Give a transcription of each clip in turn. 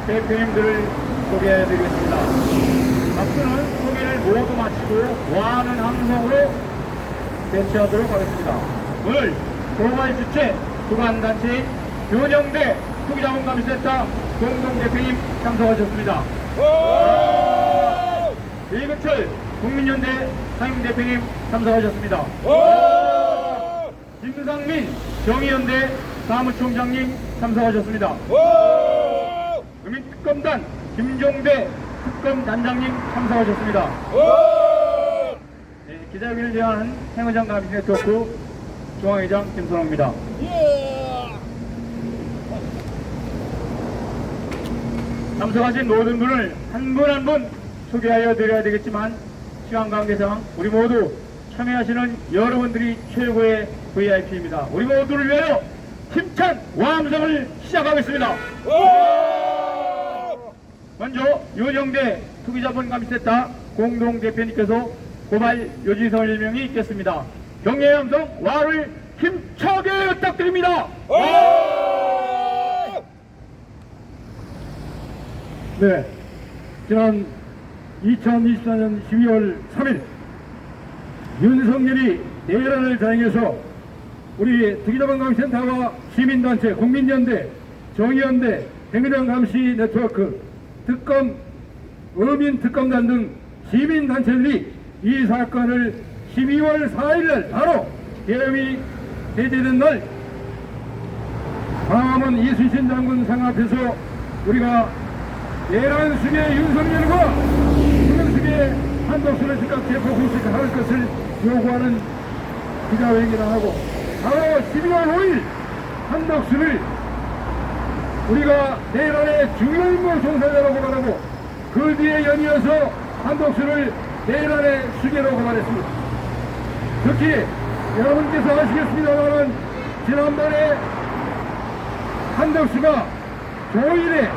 대표님들을 소개해드리겠습니다. 앞서는 소개를 모두 마치고 와하는 함성으로 대치하도록 하겠습니다. 오늘 도발 주최 주관단체인 윤영대 투기자본감시센터 공동대표님 참석하셨습니다. 이근철 국민연대 상임대표님 참석하셨습니다. 김상민 정의연대 사무총장님 참석하셨습니다. 의민특검단 김종대 특검단장님 참석하셨습니다. 네, 기자회견을 제안한 행의장 감시 네트워크 중앙회장 김선호입니다. 참석하신 모든 분을 한 분 한 분 소개하여 드려야 되겠지만 시간 관계상 우리 모두 참여하시는 여러분들이 최고의 VIP입니다. 우리 모두를 위하여 힘찬 와함성을 시작하겠습니다. 먼저 윤영대 투기자본감시센터 공동대표님께서 고발 요지 설명이 있겠습니다. 경례의 함성 와를 힘차게 부탁드립니다. 네, 지난 2024년 12월 3일 윤석열이 내란을 자행해서 우리 투기자본감시센터와 시민단체, 국민연대, 정의연대, 행의장 감시 네트워크, 특검, 의민특검단 등 시민단체들이 이 사건을 12월 4일날 바로 계엄이 해제된 날 광화문 이순신 장군 상 앞에서 우리가 내란 수계 윤석열과 수능 수계 한덕수를 즉각 체포 공식할 것을 요구하는 기자회견을 하고 바로 12월 5일 한덕수를 우리가 내란의 중요인물 종사자라고 말하고 그 뒤에 연이어서 한덕수를 내란의 수계로 고발했습니다. 특히 여러분께서 아시겠습니다만 지난번에 한덕수가 조일에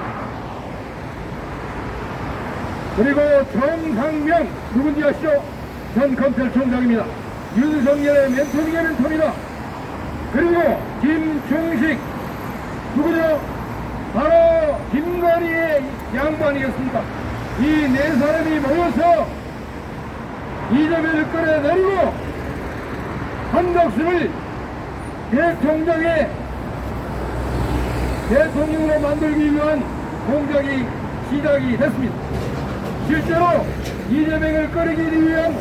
그리고 정상명 누군지 아시죠? 전 검찰총장입니다. 윤석열의 멘토입니다. 그리고 김충식 누구죠? 바로 김건희의 양반 아니겠습니까? 이 네 사람이 모여서 이재명을 끌어내리고 한덕수를 대통령으로 만들기 위한 공작이 시작이 됐습니다. 실제로 이재명을 끌어내리기 위한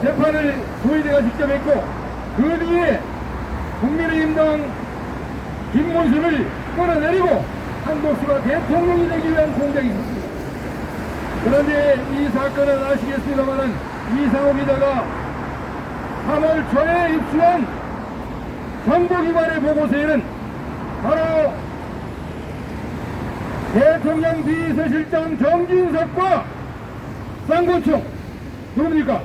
재판을 조희대가 직접 했고 그 뒤에 국민의힘당 김문수를 끌어내리고 한덕수가 대통령이 되기 위한 공작이 있습니다. 그런데 이 사건은 아시겠습니다만 이상호 기자가 3월 초에 입수한 정보기관의 보고서에는 바로 대통령 비서실장 정진석과 쌍권총 누굽니까?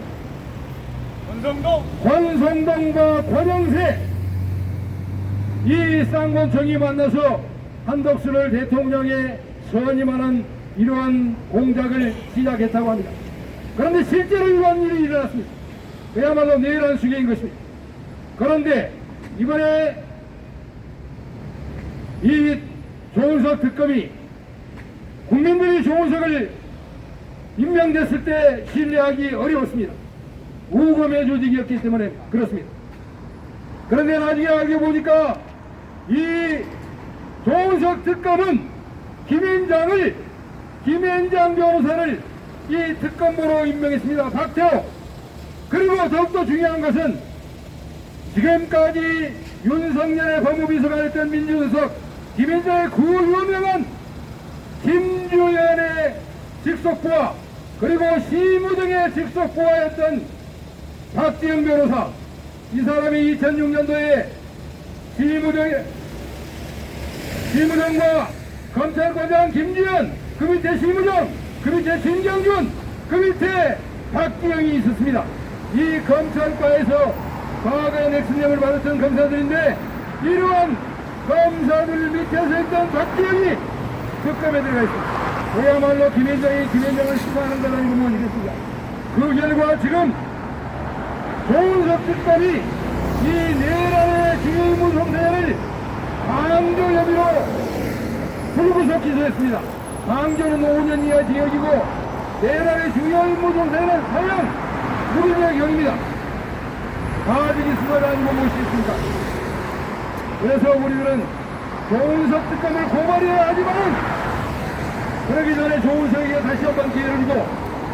권성동과 권영세 이 쌍권총이 만나서 한덕수를 대통령에 선임하는 이러한 공작을 시작했다고 합니다. 그런데 실제로 이러한 일이 일어났습니다. 그야말로 내란 수계인 것입니다. 그런데 이번에 이 조은석 특검이 국민들이 조은석을 임명됐을 때 신뢰하기 어려웠습니다. 우금의 조직이었기 때문에 그렇습니다. 그런데 나중에 알고 보니까 이 조은석 특검은 김현장 변호사를 이 특검보로 임명했습니다. 박태호. 그리고 더욱더 중요한 것은 지금까지 윤석열의 법무비서가 했던 민주수석 김현장의 그 유명한 김주현의 직속부하 그리고 시무등의 직속부하였던 박지영 변호사 이 사람이 2006년도에 시무등과 검찰과장 김주현 그 밑에 시무정 그 밑에 진경준 그 밑에 박지영이 있었습니다. 이 검찰과에서 과거에 넥슨형을 받았던 검사들인데 이러한 검사들 밑에서 했던 박지영이 특검에 들어가 있습니다. 그야말로 김현정을 수사하는 것 아니고 뭐겠습니까? 그 결과 지금 조은석 특검이 이 내란의 중요인물 송사를 강조 혐의로 불구속 기소했습니다. 방전은 5년 이하 지역이고 내란의 주요 임무 종사는 사형 6인의 경입니다. 가족이 수가 아니고 못 씻습니다. 그래서 우리들은 조은석 특검을 고발해야 하지만 그러기 전에 조은석에게 다시 한번 기회를 주고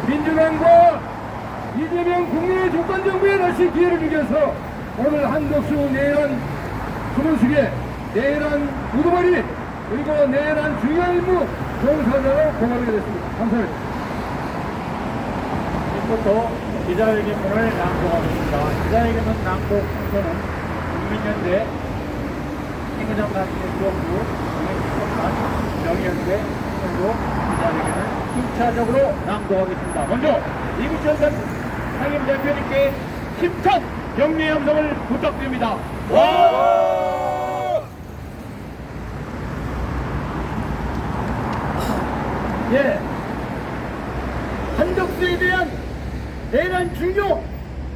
민주당과 이재명 국민의 조건정부에 다시 기회를 주면서 오늘 한덕수 내란 수문수계 내란 우두머리 그리고 내란 중요 임무 종사자로 고발하게 됐습니다. 감사합니다. 지금부터 기자회견문을 낭독하겠습니다. 기자회견문 낭독 순서는 국민연대 행정관계 수업부 명예연대 행정부 기자회견을 2차적으로 낭독하겠습니다. 먼저 이구천 상임대표님께 힘찬 격려의 함성을 부탁드립니다. 예, 한덕수에 대한 내란 중요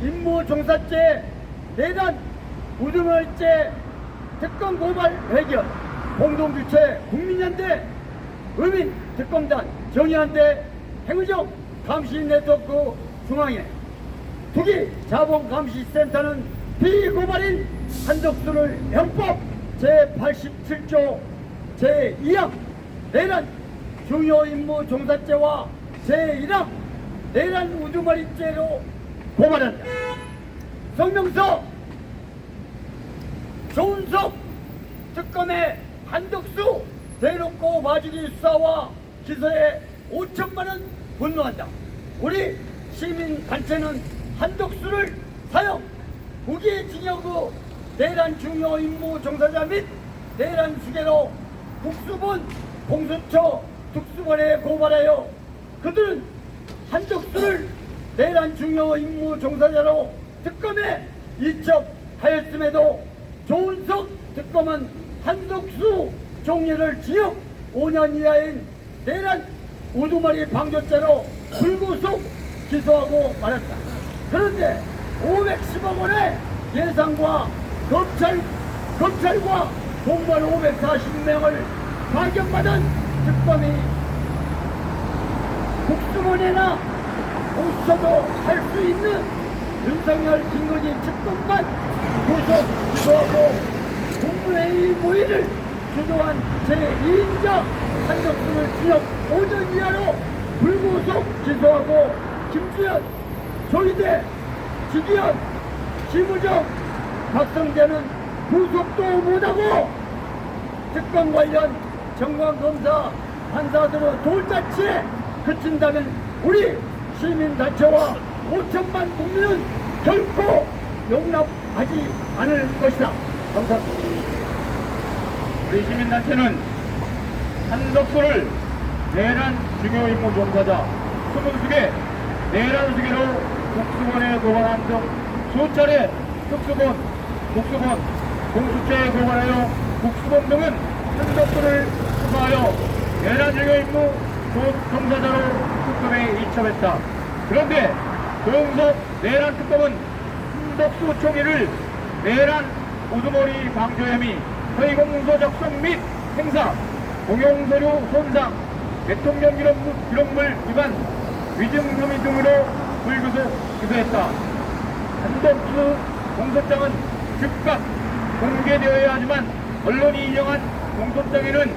임무 종사죄, 내란 우두머리죄 특검 고발 회견, 공동주최 국민연대, 의민 특검단, 정의한대, 행의정 감시 네트워크 중앙회, 투기 자본감시센터는 피고발인 한덕수를 형법 제87조 제2항 내란 중요 임무 종사죄와 제1항 내란 우두머리죄로 고발한다. 성명서 조은석 특검의 한덕수 대놓고 봐주기 수사와 기소에 5천만원 분노한다. 우리 시민단체는 한덕수를 사형 무기징역의 내란 중요 임무 종사자 및 내란 수괴로 국수본 공수처 특수본에 고발하여 그들은 한덕수를 내란 중요 임무 종사자로 특검에 이첩하였음에도 조은석 특검은 한덕수 종례를 징역 5년 이하인 내란 우두머리 방조죄로 불구속 기소하고 말았다. 그런데 510억 원의 예산과 검찰과 공무원 540명을 파견받은 특검이 국수본에나 없어도 할 수 있는 윤석열 김건희 특검만 구속 기소하고 국무회의 모의를 주도한 제2인자 한덕수를 징역 5년 이하로 불구속 기소하고 김주현, 조희대, 지기현, 심우정, 박성재는 구속도 못하고 특검 관련 정관검사 판사들의 돌잔치에 그친다면 우리 시민단체와 5천만 국민은 결코 용납하지 않을 것이다. 감사합니다. 우리 시민단체는 한덕수를 내란 중요 임무 종사자, 수문수계, 내란 수계로 국수본에 고발한 등 수차례 특수본, 국수본, 공수처에 고발하여 국수본 등은 한덕수를 수사하여 내란 중요 임무 종사자로 특검에 이첩했다. 그런데 조은석 내란 특검은 한덕수 총리를 내란 우두머리 방조 혐의, 허위공문서 작성 및 행사, 공용서류 손상, 대통령 기록물 위반, 위증 혐의 등으로 불구속 기소했다. 한덕수 공소장은 즉각 공개되어야 하지만 언론이 인용한 공소장에는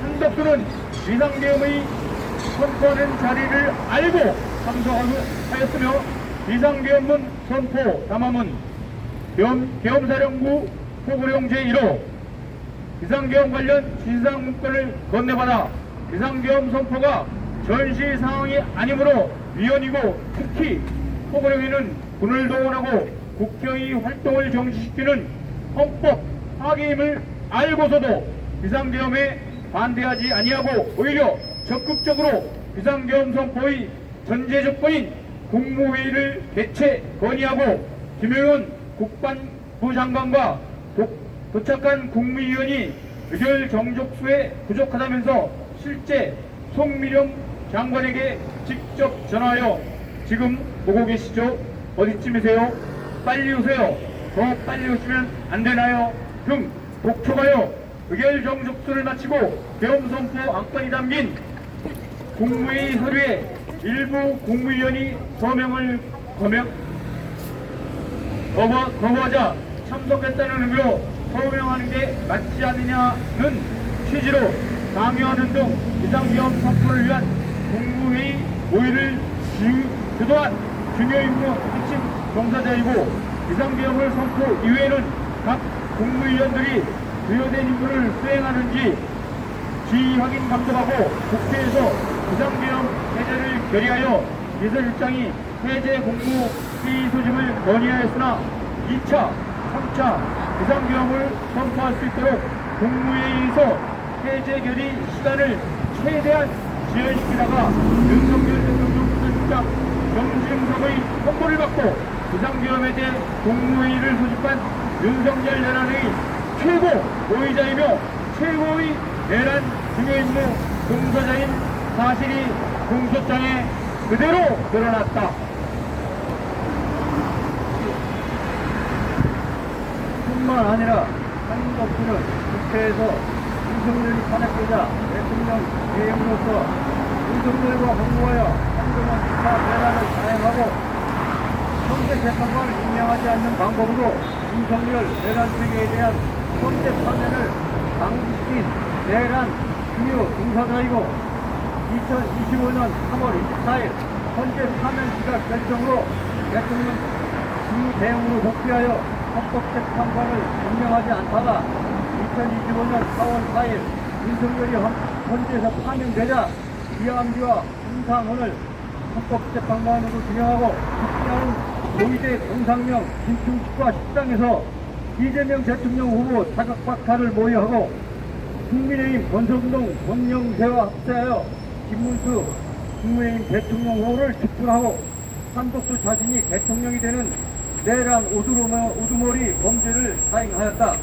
한덕수는 비상계엄의 선포하는 자리를 알고 참석하였으며 비상계엄문 선포 담화문 계엄사령부 포고령 제1호 비상계엄 관련 진상 문건을 건네받아 비상계엄 선포가 전시 상황이 아니므로 위헌이고 특히 포고령에는 군을 동원하고 국회의 활동을 정지시키는 헌법 파괴임을 알고서도 비상계엄에 반대하지 아니하고 오히려 적극적으로 비상계엄 선포의 전제 조건인 국무회의를 개최 건의하고 김용현 국방부 장관과 도착한 국무위원이 의결 정족수에 부족하다면서 실제 송미령 장관에게 직접 전화하여 지금 보고 계시죠? 어디쯤이세요? 빨리 오세요. 더 빨리 오시면 안 되나요? 등 독촉하여 의결 정족수를 마치고 계엄 선포 안건이 담긴 국무회의 서류에 일부 국무위원이 서명을 거부하자 참석했다는 의미로 서명하는 게 맞지 않느냐는 취지로 강요하는 등 비상계엄 선포를 위한 국무회의 모의를 주도한 중요 임무 핵심 종사자이고, 비상계엄을 선포 이후에는 각 국무위원들이 부여된 임무를 수행하는지 지휘 확인 감독하고 국회에서 비상계엄 해제를 결의하여 비서실장이 해제 국무회의 소집을 건의하였으나 2차, 3차 비상계엄을 선포할 수 있도록 국무회의에서 해제 결의 시간을 최대한 지연시키다가 윤석열 대통령 비서실장 정진석의 통보를 받고 비상계엄 해제 국무회의를 소집한 윤석열 내란의 최고 고의자이며 최고의 내란 중요임무 공소자인 사실이 공소장에 그대로 드러났다. 뿐만 아니라 한덕수는 국회에서 윤석열이 탄핵되자 대통령 대행으로서 윤석열과 공모하여 한동안 2차 내란을 자행하고 현재 재판관을 임명하지 않는 방법으로 윤석열 내란 세계에 대한 현재 파면을 방지시킨 내란 중요 종사자이고, 2025년 3월 24일 현재 파면 시각 결정으로 대통령 직무 대행으로 복귀하여 헌법재판관을 임명하지 않다가 2025년 4월 4일 윤석열이 헌재에서 파면되자 이함기와 김상훈을 헌법재판관으로 지명하고 복귀하는 고위대 공상명 김충식과 식당에서 이재명 대통령 후보 자각 박탈을 모의하고 국민의힘 권성동 권영세와 합세하여 김문수 국민의힘 대통령 후보를 직분하고 한덕수 자신이 대통령이 되는 내란 우두머리 범죄를 사행하였다.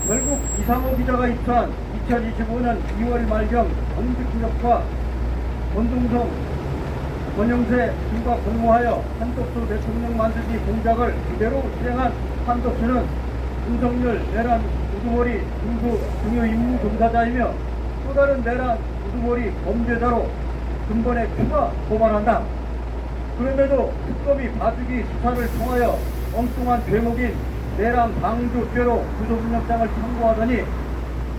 결국 이상호 기자가 입수한 2025년 2월 말경 정직기록과 권동성 권영세 등과 공모하여 한덕수 대통령 만들기 공작을 그대로 실행한 한덕수는 윤석열 내란 우두머리 중요 임무 종사자이며 또 다른 내란 우두머리 범죄자로 근본에 추가 고발한다. 그런데도 특검이 봐주기 수사를 통하여 엉뚱한 죄목인 내란 방조죄로 구속영장을 청구하더니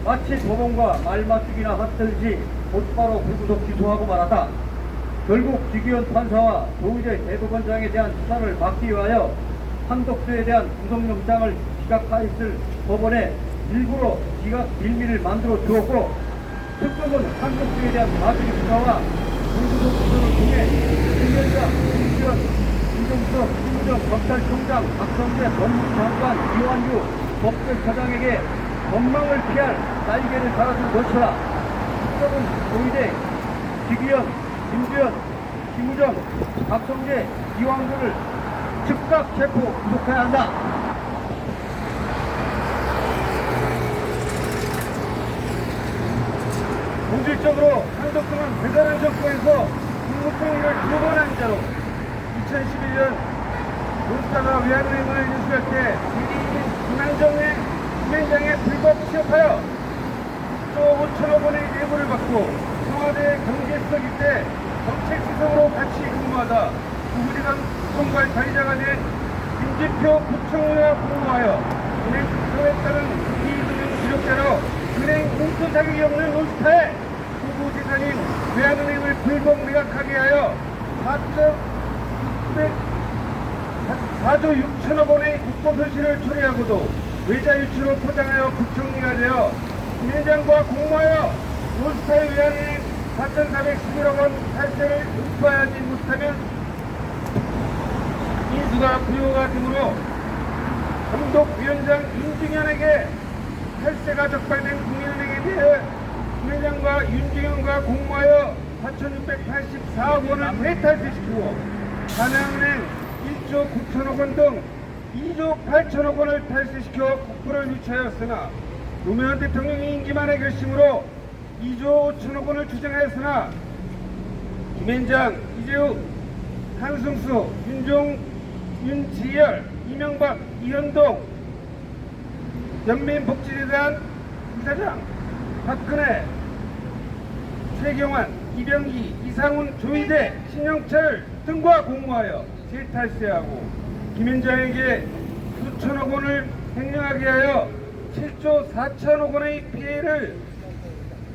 마치 도봉과 말맞추기나 하듯이 곧바로 불구속 기소하고 말았다. 결국 지기현 판사와 조의대 대법원장에 대한 수사를 막기 위하여 한덕수에 대한 구속영장을 기각하였을 법원에 일부러 기각 빌미를 만들어 주었고, 특검은 한덕수에 대한 봐주기 수사와 불구속 기소를 통해 김현장, 김지현, 김종석, 김우정 검찰총장, 박성재 법무부 장관, 이완규 법제처장에게 법망을 피할 날개를 달아준 것이라. 특검은 조의대, 지기현, 김주현, 김우정, 박성재, 이완규를 즉각 체포 구속해야 한다. 본질적으로 한덕수는 배달한 정권에서 국무총리를 2번 한 자로 2011년 논스타가 외환은행을 인수할 때 김한정의 김현장에 불법 취업하여 1조 5천억 원의 뇌물을 받고 청와대 경제수석일 때 정책수석으로 같이 근무하다 구부지당 총괄 관리자가 된 김지표 부총리와 공모하여 은행 특성에 따른 비금융 기록자로 은행 공투 자격이 없는 논스타에 후보지사님 외환은행을 불법 매각하게 하여 4조 6천억 원의 국고 손실을 초래하고도 외자 유치로 포장하여 부총리가 되어 김현장과 공모하여 논스타의 외환은행 4,411억 원 탈세를 흡수하지 못하면 인수가 불효가 되므로 감독위원장 윤중현에게 탈세가 적발된 국민은행에 대해 김현장과 윤중현과 공모하여 4,684억 원을 대탈세시키고 하나은행 1조 9천억 원 등 2조 8천억 원을 탈세시켜 국부를 유치하였으나 노무현 대통령이 임기만의 결심으로 2조 5천억 원을 추정하였으나 김현장, 이재욱, 한승수, 윤지열, 이명박, 이현동, 연민복지재단 이사장, 박근혜, 최경환, 이병기, 이상훈, 조희대, 신영철 등과 공모하여 재탈세하고 김현장에게 수천억 원을 횡령하게 하여 7조 4천억 원의 피해를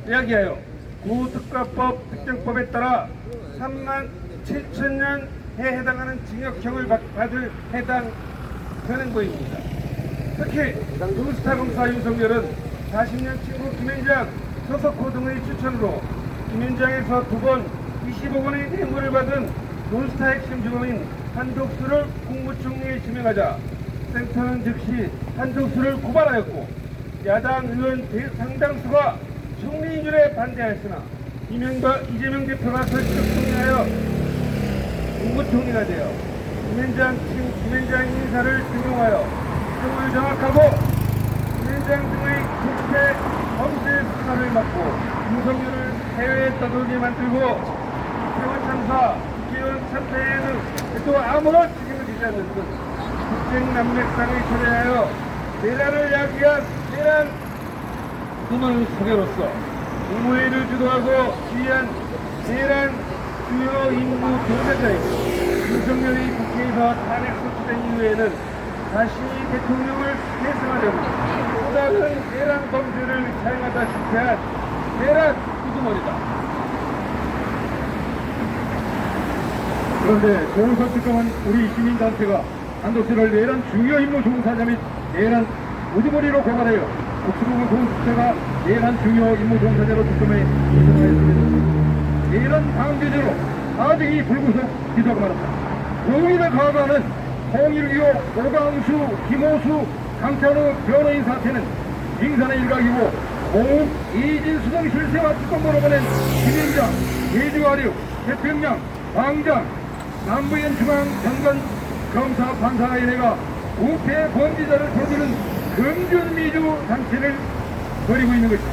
야기하여 고특가법 특정법에 따라 3만 7천년에 해당하는 징역형을 받을 해당 현행범입니다. 특히 논스타 검사 윤석열은 40년 친구 김현장, 서석호 등의 추천으로 김현장에서 2번 20억 원의 뇌물을 받은 논스타 핵심 주범인 한덕수를 국무총리에 지명하자 센터는 즉시 한덕수를 고발하였고 야당 의원 상당수가 총리 인준에 반대하였으나 이재명 대표가 설득 동의하여 국무총리가 되어 김현장 인사를 등용하여職을 장악하고 김현장 등의 국회 범죄 수사를 맡고 윤석열을 해외에 떠돌게 만들고 세월 참사, 국회의원 참패에는 또 아무런 책임을 지지 않는 듯 국정 난맥상을 초래하여 내란을 야기한 내란 꿈을 소개로서 국무회의를 주도하고 지휘한 내란 주요 임무 종사자이고 윤석열이 국회에서 탄핵 소추된 이후에는 다시 대통령을 대승하려고 또 다른 내란 범죄를 사용하다 실패한 내란 우두머리다. 그런데 조은석 특검은 우리 시민단체가 한덕수를 내란 중요 임무 종사자 및 내란 우두머리로 고발하여 국수부문 공수처가 내란 중요 임무 종사자로 특검에 인정하였습니다. 내란 방조제로 아직이 불구속 기소가 많았다. 용의를 가하는 0165, 오강수, 김호수, 강찬우 변호인 사태는 빙산의 일각이고 공욱, 이진수 등 실세와 특검으로 보낸 김현장, 예주아류, 태평양, 왕장, 남부현 중앙 전관 검사 판사위원회가 부패 범죄자를 풀어주는 금준미주 장치를 벌이고 있는 것이다.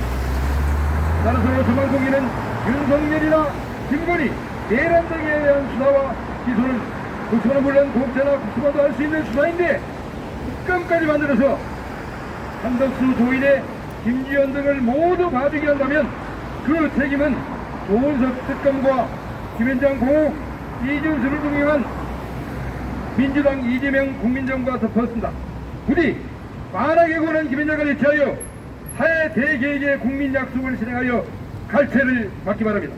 따라서 조만공인은 윤석열이나 김건희, 내란 등에 대한 수사와 기소는 국수는 물론 공짜나 국수가도 할 수 있는 수사인데 특검까지 만들어서 한덕수, 조인혜, 김지현 등을 모두 봐주게 한다면 그 책임은 조은석 특검과 김현장 공욱, 이준수를 등용한 민주당 이재명 국민정부가 덮었습니다. 부디 만악의 권한 김현장을 대체하여 사회 대개혁의 국민 약속을 실행하여 갈채를 받기 바랍니다.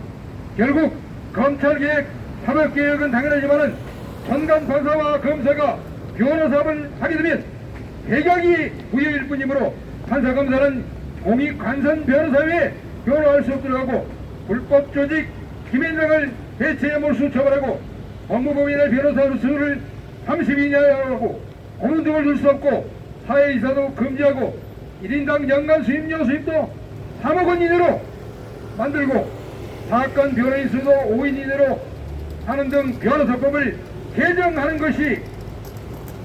결국 검찰개혁, 사법개혁은 당연하지만은 전관 판사와 검사가 변호사업을 하게 되면 백약이 부여일 뿐이므로 판사 검사는 공익 관선 변호사 외에 변호할 수 없도록 하고 불법 조직 김현장을 대체해 몰수 처벌하고 법무법인의 변호사 수를 30인 이하로 고문 등을 줄 수 없고 사회이사도 금지하고 1인당 연간 수임료 수입도 3억 원 이내로 만들고 사건 변호인 수도 5인 이내로 하는 등 변호사법을 개정하는 것이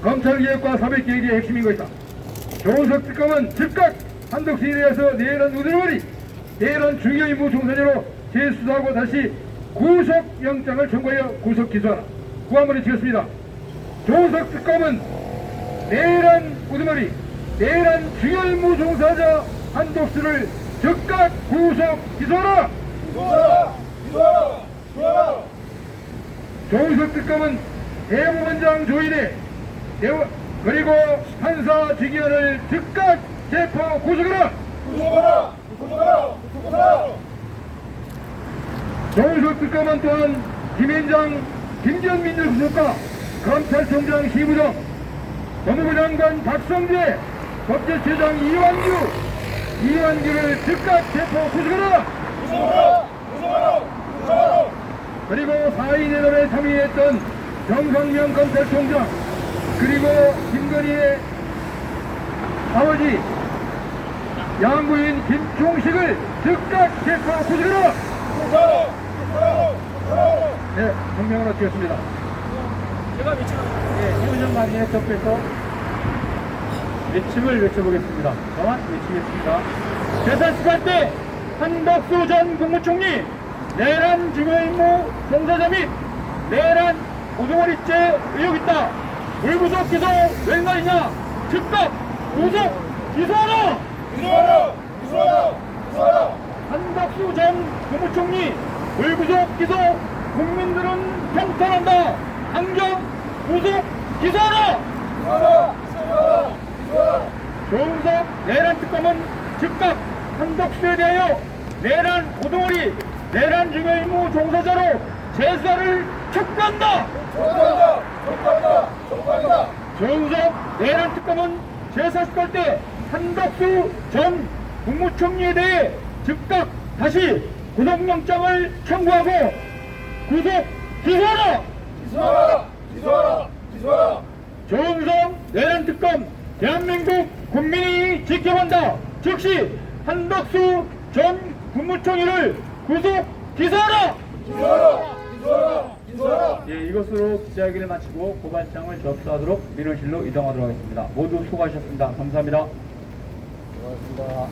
검찰개혁과 사법개혁의 핵심인 것이다. 조은석 특검은 즉각 한덕수에 대해서 내란 우두머리, 내란 중요임무 종사자로 재수사하고 다시 구속영장을 청구하여 구속 기소하라. 구함을 지켰습니다. 조은석 특검은 내란 우두머리, 내란 중요임무 종사자 한덕수를 즉각 구속 기소하라. 조은석 특검은 대법원장 조인혜 그리고 판사 직위원을 즉각 체포 구속하라. 조은석 특검은 또한 김현장, 김지현 민정수석과 검찰총장 시부정, 법무부 장관 박성재, 법제처장 이완규를 즉각 체포 구속하라. 그리고 4인 회담에 참여했던 정성명 검찰총장 그리고 김건희의 아버지 양구인 김종식을 즉각 체포 구속하라. 네, 성명 하나 드렸습니다. 제가 해운장관에 접해서 외침을 외쳐보겠습니다. 저만 외치겠습니다. 대선 시간 때 한덕수 전 국무총리 내란 중요임무 종사자 및 내란 우두머리죄 의혹 있다. 불구속 기소 웬 말이냐. 즉각 구속 기소하라. 한덕수 전 국무총리 불구속 기소, 국민들은 평탄한다. 당장 구속 기소하라. 조은석 내란 특검은 즉각 한덕수에 대하여 내란 고동원이 내란 증거임무 종사자로 재수사를 촉구한다. 조은석 내란 특검은 제40걸 때 한덕수 전 국무총리에 대해 즉각 다시 구속영장을 청구하고 구속 기소하라. 조은석 내란 특검 대한민국 국민이 지켜본다. 즉시 한덕수 전 국무총리를 구속 기소하라. 예, 이것으로 기자회견을 마치고 고발장을 접수하도록 민원실로 이동하도록 하겠습니다. 모두 수고하셨습니다. 감사합니다. 고맙습니다.